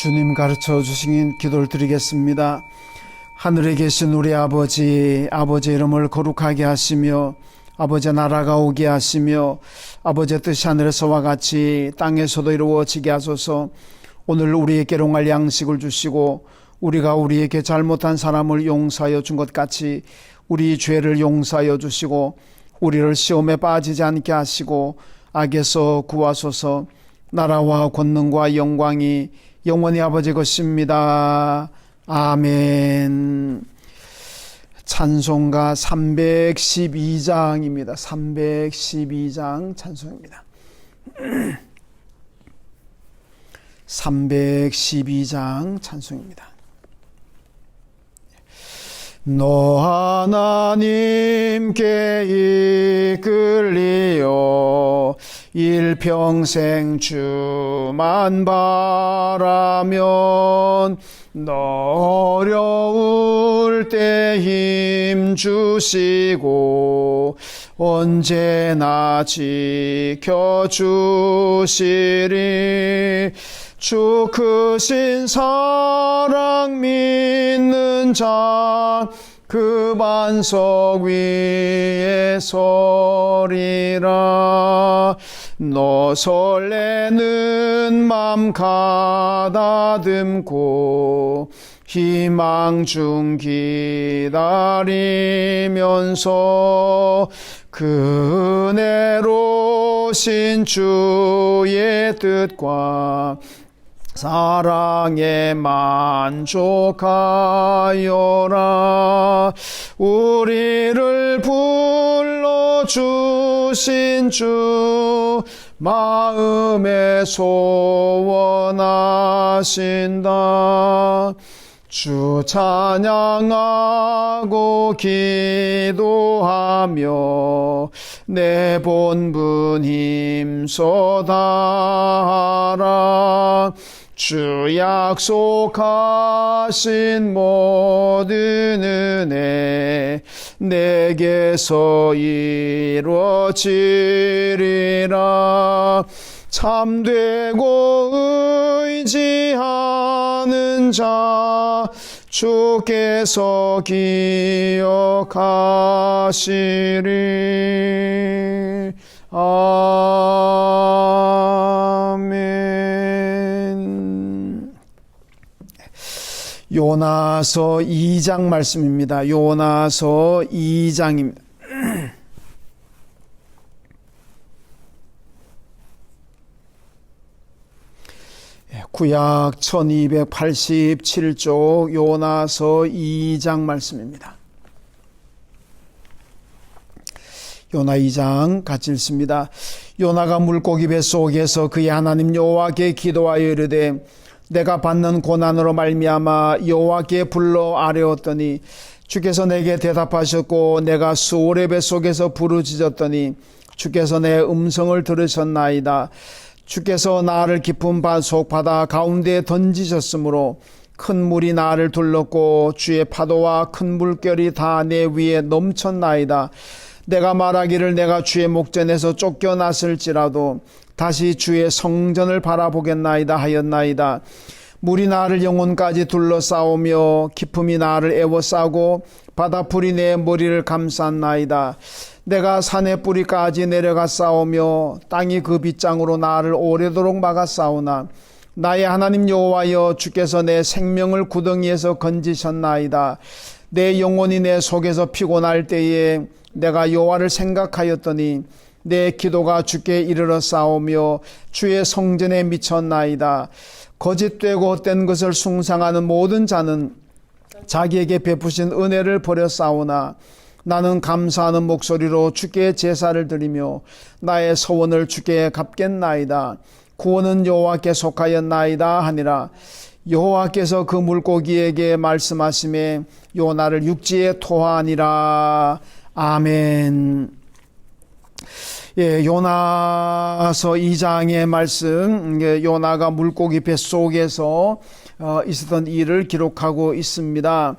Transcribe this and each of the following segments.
주님 가르쳐 주신 기도를 드리겠습니다. 하늘에 계신 우리 아버지, 아버지의 이름을 거룩하게 하시며 아버지의 나라가 오게 하시며 아버지의 뜻이 하늘에서와 같이 땅에서도 이루어지게 하소서. 오늘 우리에게 일용할 양식을 주시고 우리가 우리에게 잘못한 사람을 용서하여 준 것 같이 우리 죄를 용서하여 주시고 우리를 시험에 빠지지 않게 하시고 악에서 구하소서. 나라와 권능과 영광이 영원히 아버지 것입니다. 아멘. 찬송가 312장입니다. 312장 찬송입니다. 312장 찬송입니다. 너 하나님께 이끌리어 일평생 주만 바라면 너 어려울 때 힘 주시고 언제나 지켜주시리. 주 크신 사랑 믿는 자 그 반석 위에 서리라. 너 설레는 맘 가다듬고 희망 중 기다리면서 그 은혜로신 주의 뜻과 사랑에 만족하여라. 우리를 불러주신 주 마음에 소원하신다. 주 찬양하고 기도하며 내 본분 힘써 다하라. 주 약속하신 모든 은혜 내게서 이루어지리라. 참되고 의지하는 자 주께서 기억하시리. 아멘. 요나서 2장 말씀입니다. 요나서 2장입니다. 구약 1287쪽 요나서 2장 말씀입니다. 요나 2장 같이 읽습니다. 요나가 물고기 뱃속에서 그의 하나님 여호와께 기도하여 이르되 내가 받는 고난으로 말미암아 여호와께 불러 아뢰었더니 주께서 내게 대답하셨고 내가 수월의 뱃속에서 부르짖었더니 주께서 내 음성을 들으셨나이다. 주께서 나를 깊은 속 바다 가운데에 던지셨으므로 큰 물이 나를 둘렀고 주의 파도와 큰 물결이 다 내 위에 넘쳤나이다. 내가 말하기를 내가 주의 목전에서 쫓겨났을지라도 다시 주의 성전을 바라보겠나이다 하였나이다. 물이 나를 영혼까지 둘러싸우며 깊음이 나를 에워싸고 바다풀이 내 머리를 감쌌나이다. 내가 산의 뿌리까지 내려가 싸우며 땅이 그 빗장으로 나를 오래도록 막아 싸우나 나의 하나님 여호와여 주께서 내 생명을 구덩이에서 건지셨나이다. 내 영혼이 내 속에서 피곤할 때에 내가 여호와를 생각하였더니 내 기도가 주께 이르러 싸우며 주의 성전에 미쳤나이다. 거짓되고 헛된 것을 숭상하는 모든 자는 자기에게 베푸신 은혜를 버려 싸우나 나는 감사하는 목소리로 주께 제사를 드리며 나의 소원을 주께 갚겠나이다. 구원은 여호와께 속하였나이다 하니라. 여호와께서 그 물고기에게 말씀하시매 요나를 육지에 토하니라. 아멘. 예, 요나서 2장의 말씀, 요나가 물고기 뱃속에서 있었던 일을 기록하고 있습니다.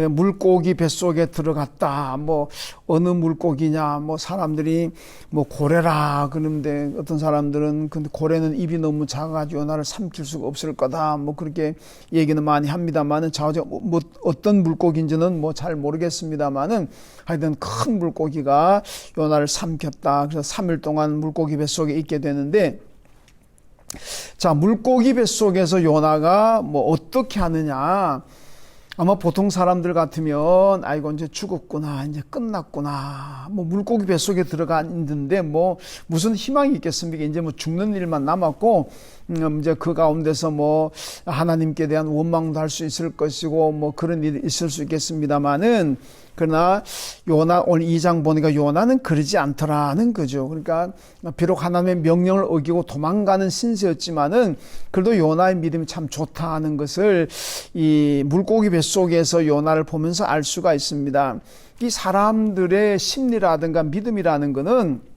물고기 뱃속에 들어갔다. 뭐 어느 물고기냐, 뭐 사람들이 뭐 고래라 그러는데 어떤 사람들은 근데 고래는 입이 너무 작아가지고 요나를 삼킬 수가 없을 거다. 뭐 그렇게 얘기는 많이 합니다만은 뭐 어떤 물고기인지는 뭐 잘 모르겠습니다만은 하여튼 큰 물고기가 요나를 삼켰다. 그래서 3일 동안 물고기 뱃속에 있게 되는데, 자, 물고기 뱃속에서 요나가 뭐 어떻게 하느냐. 아마 보통 사람들 같으면 아이고 이제 죽었구나, 이제 끝났구나, 뭐 물고기 뱃속에 들어가 있는데 뭐 무슨 희망이 있겠습니까? 이제 뭐 죽는 일만 남았고 이제 그 가운데서 뭐 하나님께 대한 원망도 할 수 있을 것이고 뭐 그런 일이 있을 수 있겠습니다만은, 그러나 요나 오늘 2장 보니까 요나는 그러지 않더라는 거죠. 그러니까 비록 하나님의 명령을 어기고 도망가는 신세였지만은 그래도 요나의 믿음이 참 좋다는 것을 이 물고기 뱃속에서 요나를 보면서 알 수가 있습니다. 이 사람들의 심리라든가 믿음이라는 거는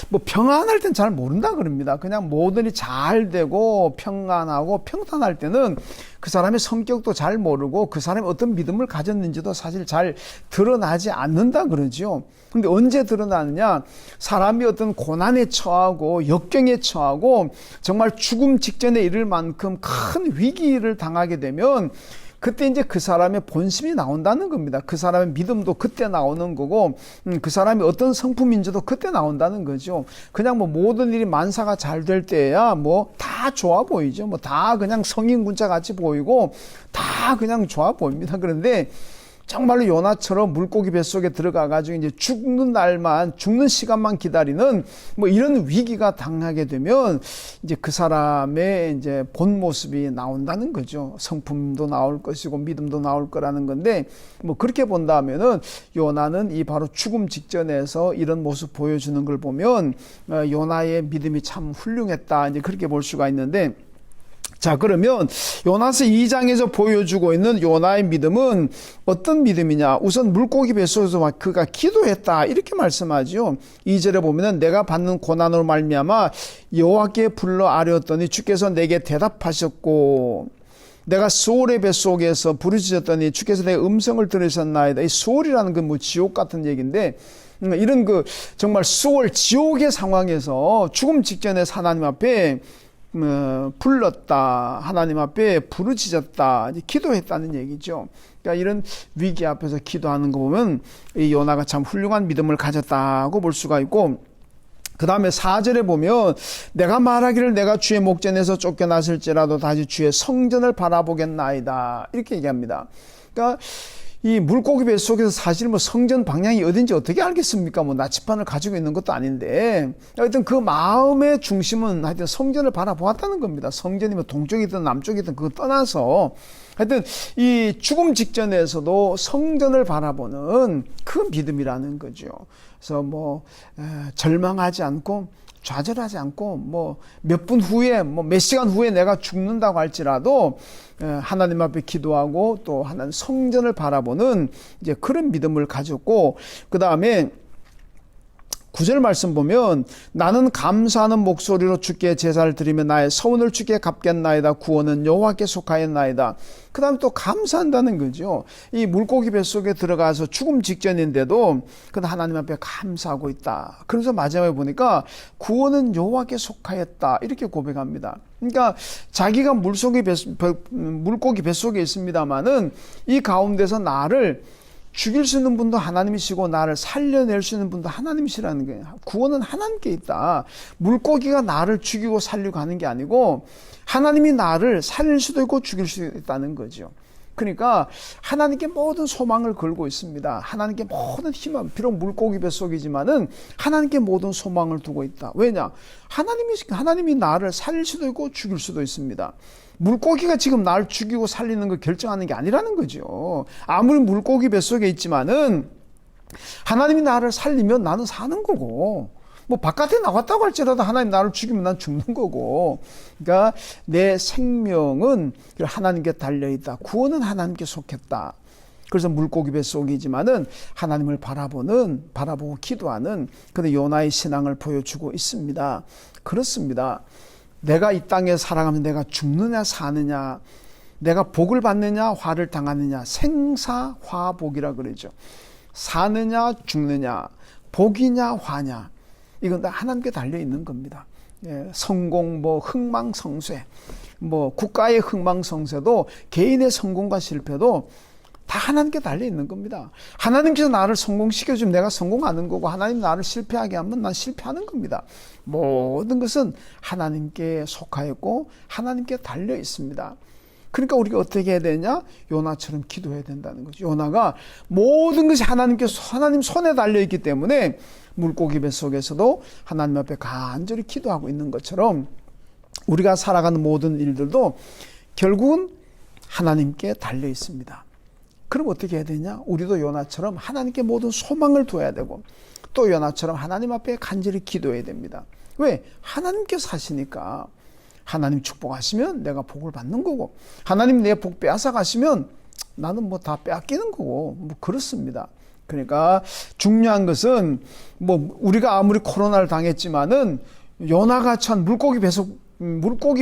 뭐 평안할 땐 잘 모른다 그럽니다. 그냥 모든 일이 잘 되고 평안하고 평탄할 때는 그 사람의 성격도 잘 모르고 그 사람이 어떤 믿음을 가졌는지도 사실 잘 드러나지 않는다 그러죠. 근데 언제 드러나느냐? 사람이 어떤 고난에 처하고 역경에 처하고 정말 죽음 직전에 이를 만큼 큰 위기를 당하게 되면 그때 이제 그 사람의 본심이 나온다는 겁니다. 그 사람의 믿음도 그때 나오는 거고, 그 사람이 어떤 성품인지도 그때 나온다는 거죠. 그냥 뭐 모든 일이 만사가 잘 될 때야 뭐 다 좋아 보이죠. 뭐 다 그냥 성인군자 같이 보이고 다 그냥 좋아 보입니다. 그런데 정말로 요나처럼 물고기 뱃속에 들어가가지고 이제 죽는 시간만 기다리는 뭐 이런 위기가 당하게 되면 이제 그 사람의 이제 본 모습이 나온다는 거죠. 성품도 나올 것이고 믿음도 나올 거라는 건데, 뭐 그렇게 본다면은 요나는 이 바로 죽음 직전에서 이런 모습 보여주는 걸 보면 요나의 믿음이 참 훌륭했다. 이제 그렇게 볼 수가 있는데, 자, 그러면 요나서 2장에서 보여주고 있는 요나의 믿음은 어떤 믿음이냐? 우선 물고기 뱃속에서 그가 기도했다 이렇게 말씀하죠. 2절에 보면은 내가 받는 고난으로 말미암아 여호와께 불러 아뢰었더니 주께서 내게 대답하셨고, 내가 수월의 뱃속에서 부르짖었더니 주께서 내 음성을 들으셨나이다. 이 수월이라는 건 뭐 지옥 같은 얘기인데, 이런 그 정말 수월 지옥의 상황에서 죽음 직전에 하나님 앞에 불렀다, 하나님 앞에 부르짖었다, 기도했다는 얘기죠. 그러니까 이런 위기 앞에서 기도하는 거 보면 이 요나가 참 훌륭한 믿음을 가졌다고 볼 수가 있고, 그 다음에 4절에 보면 내가 말하기를 내가 주의 목전에서 쫓겨났을지라도 다시 주의 성전을 바라보겠나이다 이렇게 얘기합니다. 그러니까 이 물고기 뱃속에서 사실 뭐 성전 방향이 어딘지 어떻게 알겠습니까? 뭐 나치판을 가지고 있는 것도 아닌데, 하여튼 그 마음의 중심은 하여튼 성전을 바라보았다는 겁니다. 성전이 뭐 동쪽이든 남쪽이든 그거 떠나서 하여튼 이 죽음 직전에서도 성전을 바라보는 그 믿음이라는 거죠. 그래서 뭐 절망하지 않고 좌절하지 않고 뭐 몇 분 후에 뭐 몇 시간 후에 내가 죽는다고 할지라도 하나님 앞에 기도하고 또 하나님 성전을 바라보는 이제 그런 믿음을 가졌고, 그 다음에 9절 말씀 보면 나는 감사하는 목소리로 주께 제사를 드리며 나의 서운을 주께 갚겠나이다. 구원은 여호와께 속하였나이다. 그 다음에 또 감사한다는 거죠. 이 물고기 뱃속에 들어가서 죽음 직전인데도 하나님 앞에 감사하고 있다. 그래서 마지막에 보니까 구원은 여호와께 속하였다 이렇게 고백합니다. 그러니까 자기가 물고기 뱃속에 있습니다마는 이 가운데서 나를 죽일 수 있는 분도 하나님이시고 나를 살려낼 수 있는 분도 하나님이시라는 거예요. 구원은 하나님께 있다. 물고기가 나를 죽이고 살리고 하는 게 아니고 하나님이 나를 살릴 수도 있고 죽일 수도 있다는 거죠. 그러니까 하나님께 모든 소망을 걸고 있습니다. 하나님께 모든 희망, 비록 물고기 뱃속이지만은 하나님께 모든 소망을 두고 있다. 왜냐? 하나님이 나를 살릴 수도 있고 죽일 수도 있습니다. 물고기가 지금 나를 죽이고 살리는 걸 결정하는 게 아니라는 거죠. 아무리 물고기 뱃속에 있지만은 하나님이 나를 살리면 나는 사는 거고, 뭐 바깥에 나갔다고 할지라도 하나님 나를 죽이면 난 죽는 거고, 그러니까 내 생명은 하나님께 달려있다. 구원은 하나님께 속했다. 그래서 물고기 뱃속이지만은 하나님을 바라보고 기도하는 그런 요나의 신앙을 보여주고 있습니다. 그렇습니다. 내가 이 땅에 살아가면 내가 죽느냐 사느냐, 내가 복을 받느냐 화를 당하느냐, 생사화복이라 그러죠. 사느냐 죽느냐, 복이냐 화냐, 이건 다 하나님께 달려 있는 겁니다. 성공, 흥망성쇠, 국가의 흥망성쇠도 개인의 성공과 실패도 다 하나님께 달려 있는 겁니다. 하나님께서 나를 성공시켜주면 내가 성공하는 거고, 하나님 나를 실패하게 하면 난 실패하는 겁니다. 모든 것은 하나님께 속하였고 하나님께 달려 있습니다. 그러니까 우리가 어떻게 해야 되냐? 요나처럼 기도해야 된다는 거죠. 요나가 모든 것이 하나님 손에 달려있기 때문에 물고기 뱃속에서도 하나님 앞에 간절히 기도하고 있는 것처럼 우리가 살아가는 모든 일들도 결국은 하나님께 달려 있습니다. 그럼 어떻게 해야 되냐? 우리도 요나처럼 하나님께 모든 소망을 둬야 되고, 또 요나처럼 하나님 앞에 간절히 기도해야 됩니다. 왜? 하나님께서 하시니까. 하나님 축복하시면 내가 복을 받는 거고, 하나님 내 복 빼앗아 가시면 나는 다 빼앗기는 거고, 그렇습니다. 그러니까 중요한 것은 우리가 아무리 코로나를 당했지만은 요나가 찬 물고기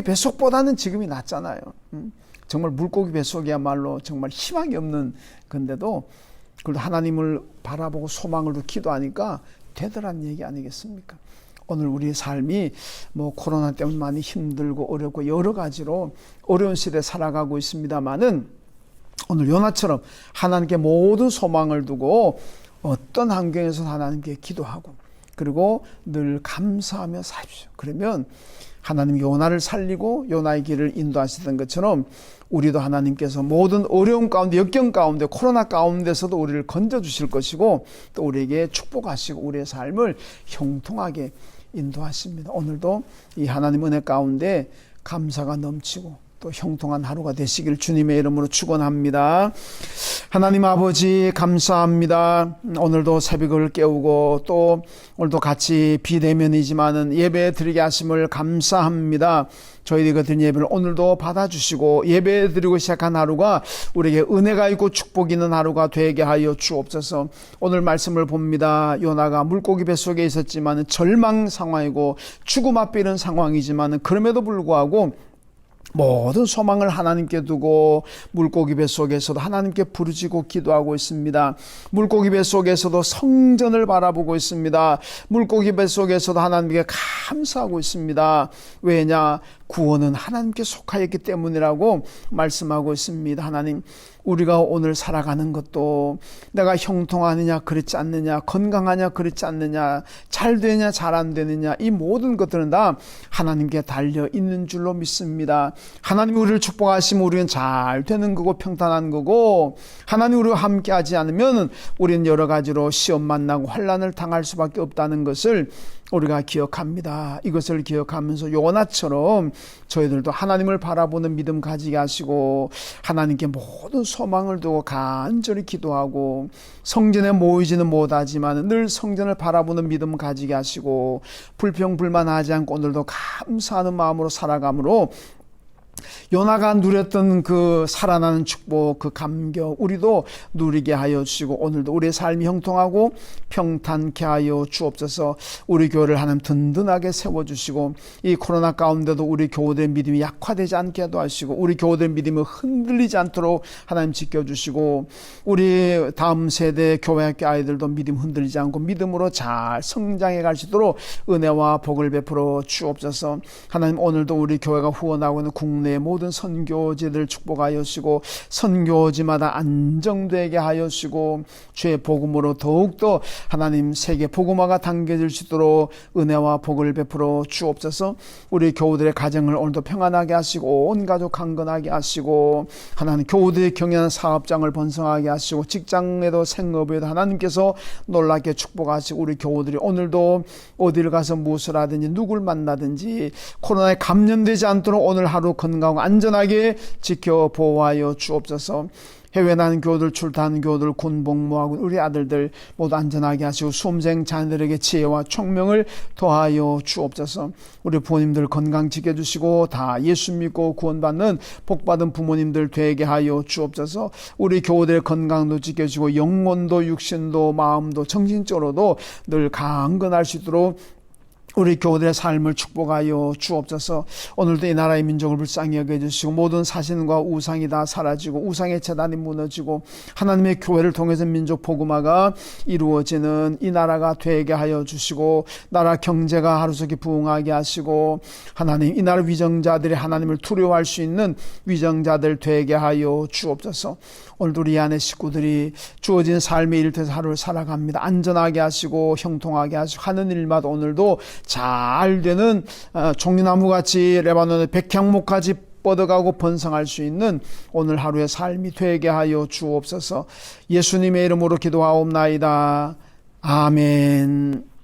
뱃속보다는 지금이 낫잖아요. 정말 물고기 뱃속이야말로 정말 희망이 없는 건데도 그래도 하나님을 바라보고 소망을 두고 기도하니까 되더란 얘기 아니겠습니까? 오늘 우리의 삶이 코로나 때문에 많이 힘들고 어렵고 여러 가지로 어려운 시대에 살아가고 있습니다만은, 오늘 요나처럼 하나님께 모든 소망을 두고 어떤 환경에서 하나님께 기도하고, 그리고 늘 감사하며 사십시오. 그러면 하나님 요나를 살리고 요나의 길을 인도하시던 것처럼 우리도 하나님께서 모든 어려움 가운데, 역경 가운데, 코로나 가운데서도 우리를 건져주실 것이고, 또 우리에게 축복하시고 우리의 삶을 형통하게 인도하십니다. 오늘도 이 하나님 은혜 가운데 감사가 넘치고 또 형통한 하루가 되시길 주님의 이름으로 축원합니다. 하나님 아버지 감사합니다. 오늘도 새벽을 깨우고 또 오늘도 같이 비대면이지만은 예배 드리게 하심을 감사합니다. 저희들이 드린 예배를 오늘도 받아주시고 예배 드리고 시작한 하루가 우리에게 은혜가 있고 축복이 있는 하루가 되게 하여 주옵소서. 오늘 말씀을 봅니다. 요나가 물고기 뱃속에 있었지만은 절망 상황이고 죽음 앞에 있는 상황이지만은 그럼에도 불구하고 모든 소망을 하나님께 두고 물고기 뱃속에서도 하나님께 부르짖고 기도하고 있습니다. 물고기 뱃속에서도 성전을 바라보고 있습니다. 물고기 뱃속에서도 하나님께 감사하고 있습니다. 왜냐? 구원은 하나님께 속하였기 때문이라고 말씀하고 있습니다. 하나님, 우리가 오늘 살아가는 것도 내가 형통하느냐 그렇지 않느냐, 건강하냐 그렇지 않느냐, 잘 되느냐 잘 안 되느냐, 이 모든 것들은 다 하나님께 달려 있는 줄로 믿습니다. 하나님이 우리를 축복하시면 우리는 잘 되는 거고 평탄한 거고, 하나님이 우리와 함께 하지 않으면 우리는 여러 가지로 시험 만나고 환난을 당할 수밖에 없다는 것을 우리가 기억합니다. 이것을 기억하면서 요나처럼 저희들도 하나님을 바라보는 믿음 가지게 하시고 하나님께 모든 소망을 두고 간절히 기도하고, 성전에 모이지는 못하지만 늘 성전을 바라보는 믿음 가지게 하시고 불평불만하지 않고 오늘도 감사하는 마음으로 살아감으로 요나가 누렸던 그 살아나는 축복, 그 감격 우리도 누리게 하여 주시고 오늘도 우리의 삶이 형통하고 평탄케 하여 주옵소서. 우리 교회를 하나님 든든하게 세워주시고 이 코로나 가운데도 우리 교우들의 믿음이 약화되지 않게 하시고 우리 교우들의 믿음이 흔들리지 않도록 하나님 지켜주시고, 우리 다음 세대 교회학교 아이들도 믿음 흔들리지 않고 믿음으로 잘 성장해 갈 수 있도록 은혜와 복을 베풀어 주옵소서. 하나님, 오늘도 우리 교회가 후원하고 있는 국내 모든 선교지들 축복하여 주시고 선교지마다 안정되게 하여 주시고 주의 복음으로 더욱더 하나님 세계 복음화가 당겨질 수 있도록 은혜와 복을 베풀어 주옵소서. 우리 교우들의 가정을 오늘도 평안하게 하시고 온 가족 강건하게 하시고 하나님 교우들의 경영하는 사업장을 번성하게 하시고 직장에도 생업에도 하나님께서 놀랍게 축복하시고 우리 교우들이 오늘도 어디를 가서 무엇을 하든지 누굴 만나든지 코로나에 감염되지 않도록 오늘 하루 건강하고 안전하게 지켜 보호하여 주옵소서. 해외 나는 교우들, 출타하는 교우들, 군복무하고 우리 아들들 모두 안전하게 하시고 수험생 자녀들에게 지혜와 총명을 더하여 주옵소서. 우리 부모님들 건강 지켜주시고 다 예수 믿고 구원받는 복받은 부모님들 되게 하여 주옵소서. 우리 교우들의 건강도 지켜주시고 영혼도 육신도 마음도 정신적으로도 늘 강건할 수 있도록 우리 교우들의 삶을 축복하여 주옵소서. 오늘도 이 나라의 민족을 불쌍히 여겨주시고 모든 사신과 우상이 다 사라지고 우상의 제단이 무너지고 하나님의 교회를 통해서 민족 복음화가 이루어지는 이 나라가 되게 하여 주시고 나라 경제가 하루속히 부흥하게 하시고 하나님 이 나라 위정자들이 하나님을 두려워할 수 있는 위정자들 되게 하여 주옵소서. 오늘도 우리 안에 식구들이 주어진 삶의 일터에서 하루를 살아갑니다. 안전하게 하시고 형통하게 하시고 하는 일마다 오늘도 잘 되는 종려나무같이 레바논의 백향목까지 뻗어가고 번성할 수 있는 오늘 하루의 삶이 되게 하여 주옵소서. 예수님의 이름으로 기도하옵나이다. 아멘.